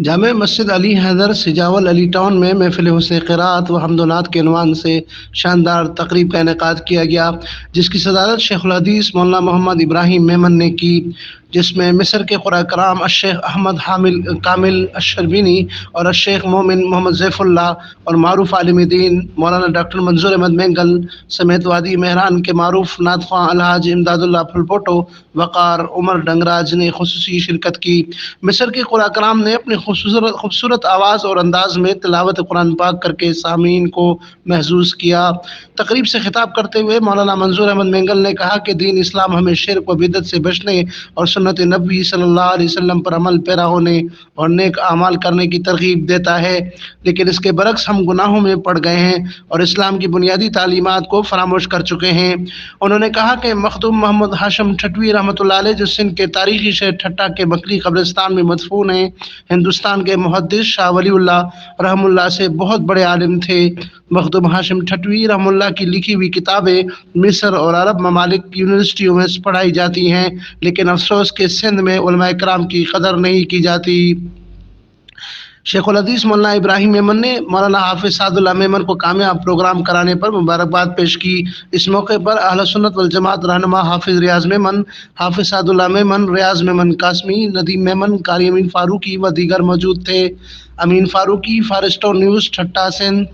جامع مسجد علی حیدر سجاول علی town میں محفل حسن قرات و حمد و نعت کے عنوان سے شاندار تقریب کا انعقاد کیا گیا، جس کی صدارت شیخ الحدیث مولانا محمد ابراہیم میمن نے کی، جس میں مصر کے قرآن کرام الشیخ احمد حامل کامل الشربینی اور الشیخ مومن محمد ضیف اللہ اور معروف عالم دین مولانا ڈاکٹر منظور احمد مینگل سمیت وادی مہران کے معروف نعت خواں الحاج امداد اللہ پھلپوٹو وقار عمر ڈنگراج نے خصوصی شرکت کی۔ مصر کے قرآن کرام نے اپنی خوبصورت آواز اور انداز میں تلاوت قرآن پاک کر کے سامعین کو محظوظ کیا۔ تقریب سے خطاب کرتے ہوئے مولانا منظور احمد مینگل نے کہا کہ دین اسلام ہمیں شرک و بدعت سے بچنے اور سنت نبی صلی اللہ علیہ وسلم پر عمل پیرا ہونے اور نیک اعمال کرنے کی ترغیب دیتا ہے، لیکن اس کے برعکس ہم گناہوں میں پڑ گئے ہیں اور اسلام کی بنیادی تعلیمات کو فراموش کر چکے ہیں۔ انہوں نے کہا کہ مخدوم محمد ہاشم ٹھٹوی رحمۃ اللہ علیہ جو سندھ کے تاریخی شہر ٹھٹہ کے بکری قبرستان میں مدفون ہیں، ہندوستان کے محدث شاہ ولی اللہ رحم اللہ سے بہت بڑے عالم تھے۔ مخدوم ہاشم ٹھٹوی رحم اللہ کی لکھی ہوئی کتابیں مصر اور عرب ممالک کی یونیورسٹیوں میں پڑھائی جاتی ہیں، لیکن افسوس کہ سندھ میں علماء کرام کی قدر نہیں کی جاتی۔ شیخ الحدیث مولانا ابراہیم میمن نے مولانا حافظ سعد اللہ میمن کو کامیاب پروگرام کرانے پر مبارکباد پیش کی۔ اس موقع پر اہل سنت والجماعت رہنما حافظ ریاض میمن، حافظ سعد اللہ میمن، ریاض میمن قاسمی، ندیم میمن، قاری امین فاروقی و دیگر موجود تھے۔ امین فاروقی، فارسٹو نیوز، ٹھٹہ، سندھ۔